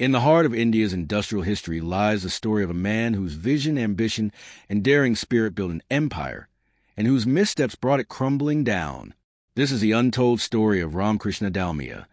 In the heart of India's industrial history lies the story of a man whose vision, ambition, and daring spirit built an empire, and whose missteps brought it crumbling down. This is the untold story of Ramkrishna Dalmia,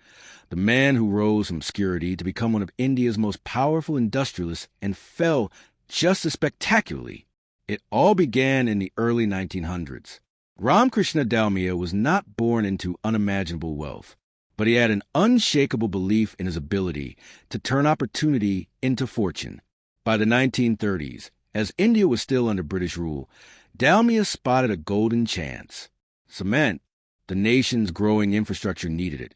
the man who rose from obscurity to become one of India's most powerful industrialists and fell just as spectacularly. It all began in the early 1900s. Ramkrishna Dalmia was not born into unimaginable wealth, but he had an unshakable belief in his ability to turn opportunity into fortune. By the 1930s, as India was still under British rule, Dalmia spotted a golden chance. Cement, the nation's growing infrastructure, needed it,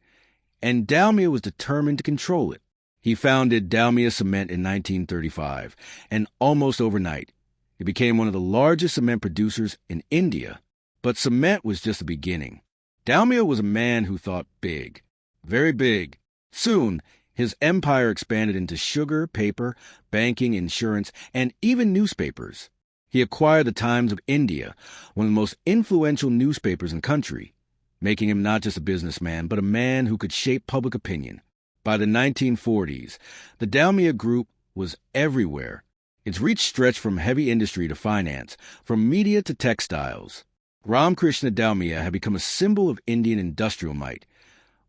and Dalmia was determined to control it. He founded Dalmia Cement in 1935, and almost overnight, it became one of the largest cement producers in India. But cement was just the beginning. Dalmia was a man who thought big, very big. Soon, his empire expanded into sugar, paper, banking, insurance, and even newspapers. He acquired the Times of India, one of the most influential newspapers in the country, making him not just a businessman, but a man who could shape public opinion. By the 1940s, the Dalmia Group was everywhere. Its reach stretched from heavy industry to finance, from media to textiles. Ramkrishna Dalmia had become a symbol of Indian industrial might,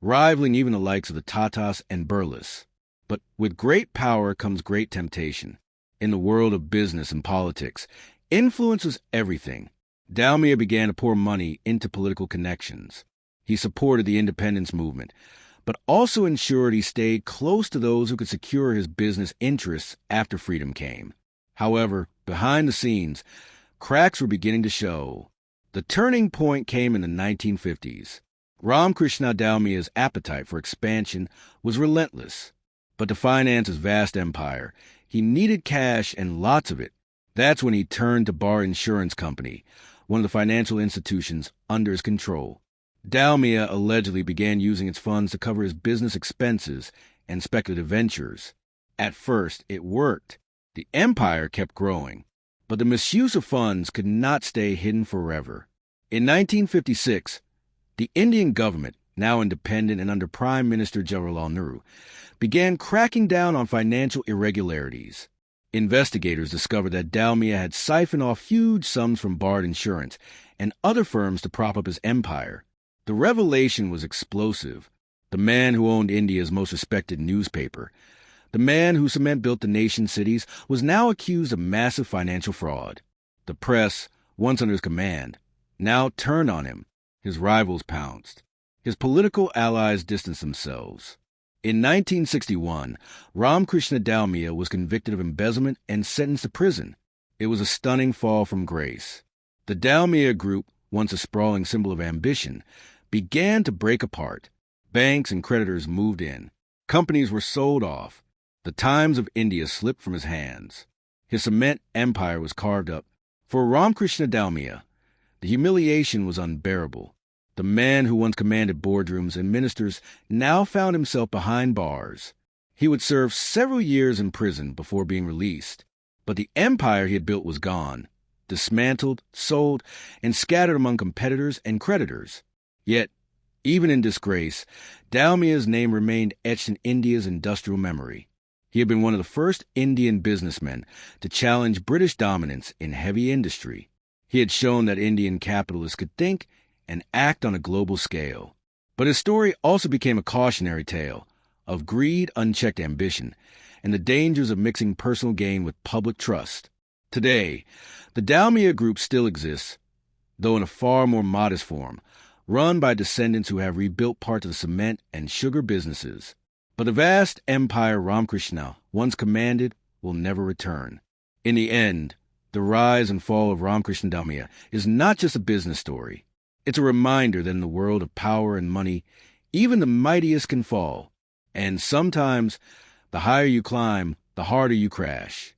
rivaling even the likes of the Tatas and Birlas. But with great power comes great temptation. In the world of business and politics, influence was everything. Dalmia began to pour money into political connections. He supported the independence movement, but also ensured he stayed close to those who could secure his business interests after freedom came. However, behind the scenes, cracks were beginning to show. The turning point came in the 1950s. Ramkrishna Dalmia's appetite for expansion was relentless. But to finance his vast empire, he needed cash and lots of it. That's when he turned to Bar Insurance Company, one of the financial institutions under his control. Dalmia allegedly began using its funds to cover his business expenses and speculative ventures. At first, it worked. The empire kept growing. But the misuse of funds could not stay hidden forever. In 1956, the Indian government, now independent and under Prime Minister Jawaharlal Nehru, began cracking down on financial irregularities. Investigators discovered that Dalmia had siphoned off huge sums from Bard Insurance and other firms to prop up his empire. The revelation was explosive. The man who owned India's most respected newspaper, the man whose cement built the nation's cities, was now accused of massive financial fraud. The press, once under his command, now turned on him. His rivals pounced. His political allies distanced themselves. In 1961, Ramkrishna Dalmia was convicted of embezzlement and sentenced to prison. It was a stunning fall from grace. The Dalmia Group, once a sprawling symbol of ambition, began to break apart. Banks and creditors moved in. Companies were sold off. The Times of India slipped from his hands. His cement empire was carved up. For Ramkrishna Dalmia, the humiliation was unbearable. The man who once commanded boardrooms and ministers now found himself behind bars. He would serve several years in prison before being released. But the empire he had built was gone, dismantled, sold, and scattered among competitors and creditors. Yet, even in disgrace, Dalmia's name remained etched in India's industrial memory. He had been one of the first Indian businessmen to challenge British dominance in heavy industry. He had shown that Indian capitalists could think and act on a global scale. But his story also became a cautionary tale of greed, unchecked ambition, and the dangers of mixing personal gain with public trust. Today, the Dalmia Group still exists, though in a far more modest form, run by descendants who have rebuilt parts of the cement and sugar businesses. But the vast empire Ramkrishna once commanded will never return. In the end, the rise and fall of Ramkrishna Dalmia is not just a business story. It's a reminder that in the world of power and money, even the mightiest can fall. And sometimes, the higher you climb, the harder you crash.